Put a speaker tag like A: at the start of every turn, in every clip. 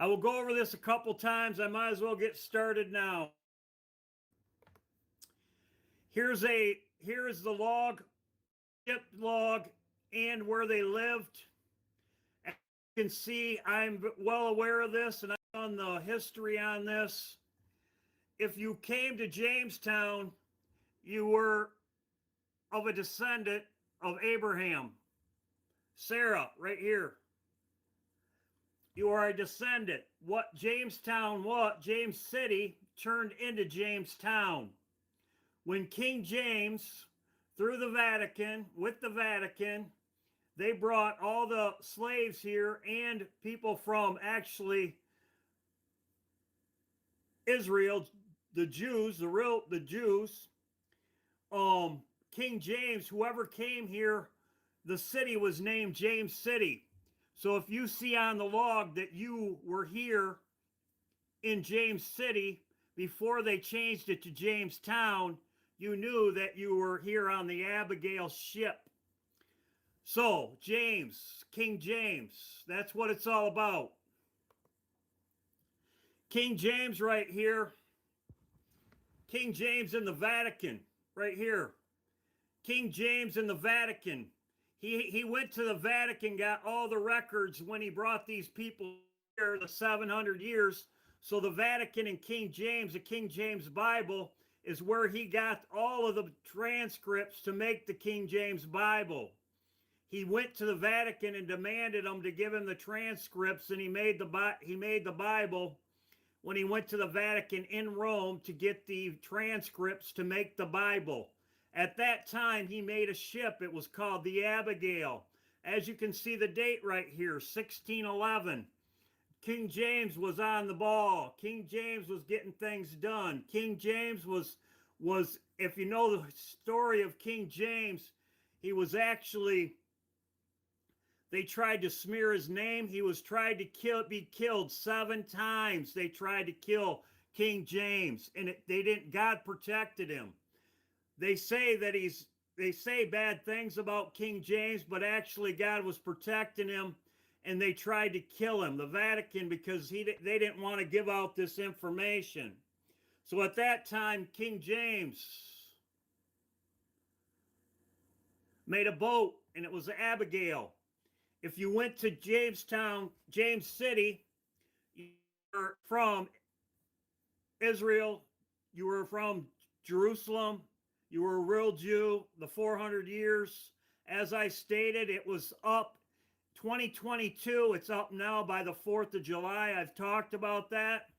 A: I will go over this a couple times. I might as well get started now. Here's the log, ship log, and where they lived. As you can see, I'm well aware of this, and I've done the history on this. If you came to Jamestown, you were of a descendant of Abraham. Sarah, right here. You are a descendant. What Jamestown was, James City turned into Jamestown. When King James, through the Vatican, with the Vatican, they brought all the slaves here and people from actually Israel, the Jews, the Jews. King James, whoever came here, the city was named James City. So if you see on the log that you were here in James City before they changed it to Jamestown, you knew that you were here on the Abigail ship. So, James, King James, that's what it's all about. King James right here. King James in the Vatican, right here. King James in the Vatican. He went to the Vatican, got all the records when he brought these people here, the 700 years. So the Vatican and King James, the King James Bible, is where he got all of the transcripts to make the King James Bible. He went to the Vatican and demanded them to give him the transcripts, and he made the Bible when he went to the Vatican in Rome to get the transcripts to make the Bible. At that time, he made a ship. It was called the Abigail. As you can see the date right here, 1611. King James was on the ball. King James was getting things done. King James was if you know the story of King James, he was actually, they tried to smear his name. He was tried to be killed 7 times. They tried to kill King James, and they didn't. God protected him. They say bad things about King James, but actually God was protecting him, and they tried to kill him, the Vatican, because they didn't want to give out this information. So at that time, King James made a boat, and it was the Abigail. If you went to Jamestown, James City, you were from Israel, you were from Jerusalem, you were a real Jew, the 400 years. As I stated, it was up 2022. It's up now by the 4th of July. I've talked about that.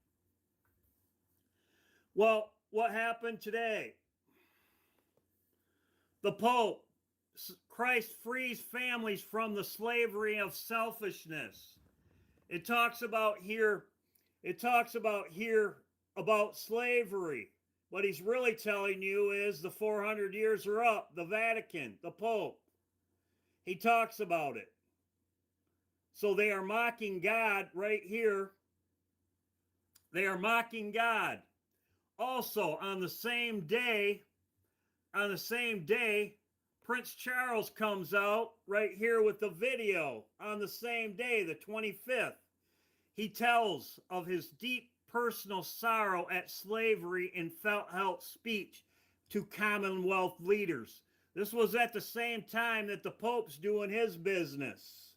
A: Well, what happened today? The Pope, Christ frees families from the slavery of selfishness. It talks about here about slavery. What he's really telling you is the 400 years are up. The Vatican, the Pope. He talks about it. So they are mocking God right here. They are mocking God. Also, on the same day, Prince Charles comes out right here with the video on the same day, the 25th. He tells of his deep personal sorrow at slavery in felt speech to Commonwealth leaders. This was at the same time that the Pope's doing his business.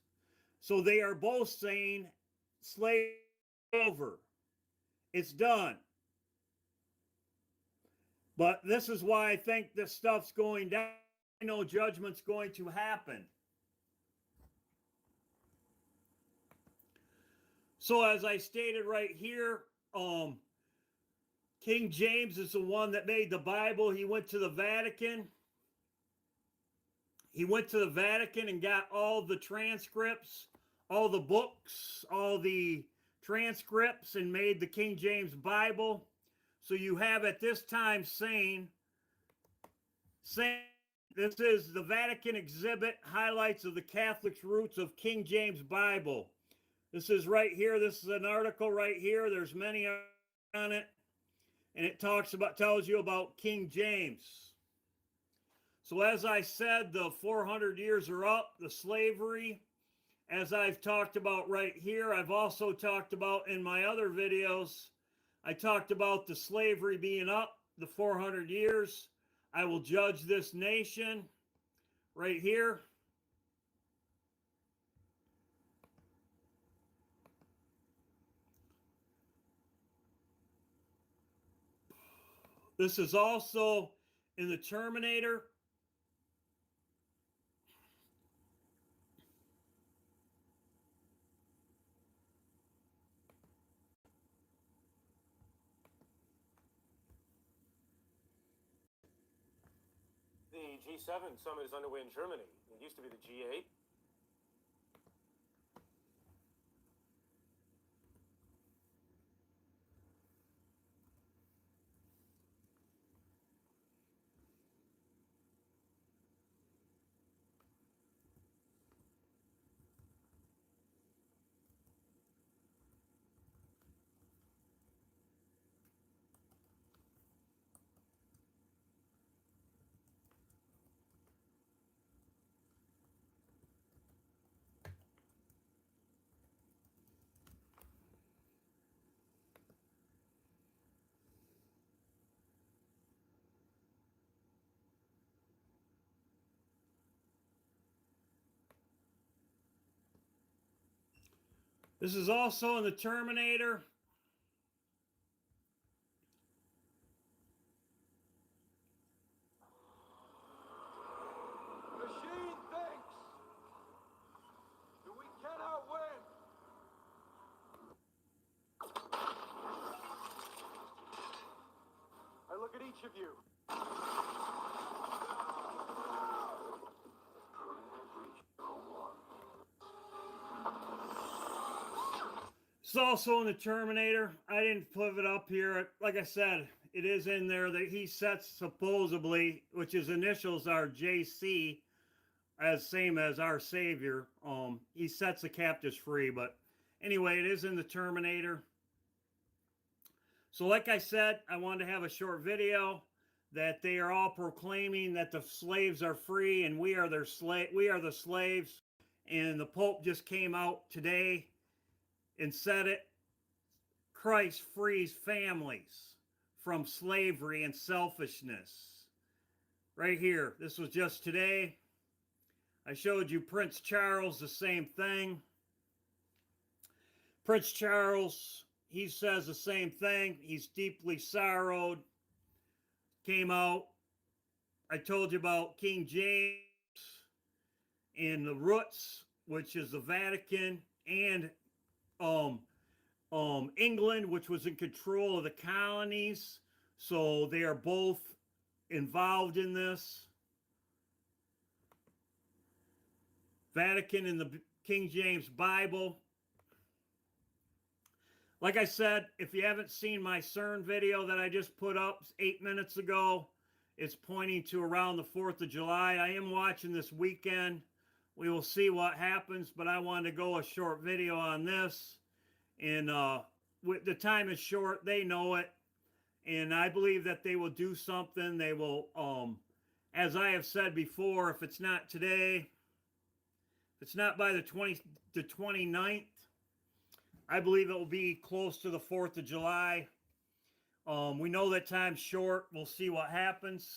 A: So they are both saying slavery over. It's done. But this is why I think this stuff's going down. I know judgment's going to happen. So as I stated right here, King James is the one that made the Bible. He went to the Vatican. He went to the Vatican and got all the transcripts, all the books, all the transcripts, and made the King James Bible. So you have at this time saying this is the Vatican exhibit, highlights of the Catholic's roots of King James Bible. This is right here. This is an article right here. There's many on it. And it tells you about King James. So as I said, the 400 years are up, the slavery. as I've talked about right here, I've also talked about in my other videos, I talked about the slavery being up, the 400 years. I will judge this nation right here. This is also in the Terminator.
B: The G7 summit is underway in Germany. It used to be the G8.
A: This is also in the Terminator.
C: Machine thinks that we cannot win. I look at each of you.
A: It's also in the Terminator. I didn't put it up here. Like I said, it is in there that he sets supposedly, which his initials are JC, as same as our Savior. He sets the captives free. But anyway, it is in the Terminator. So like I said, I wanted to have a short video that they are all proclaiming that the slaves are free and we are their we are the slaves. And the Pope just came out today and said it. Christ frees families from slavery and selfishness. Right here. This was just today. I showed you Prince Charles, the same thing. Prince Charles, he says the same thing. He's deeply sorrowed. Came out. I told you about King James and the roots, which is the Vatican, and England, which was in control of the colonies. So they are both involved in this. Vatican and the King James Bible. Like I said, if you haven't seen my CERN video that I just put up 8 minutes ago, it's pointing to around the 4th of July. I am watching this weekend. We will see what happens, but I wanted to go a short video on this. And the time is short. They know it. And I believe that they will do something. They will, as I have said before, if it's not today, if it's not by the 29th, I believe it will be close to the 4th of July. We know that time's short. We'll see what happens.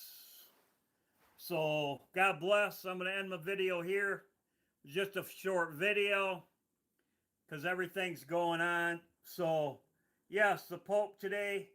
A: So, God bless. I'm going to end my video here. Just a short video because everything's going on. So, yes, the Pope today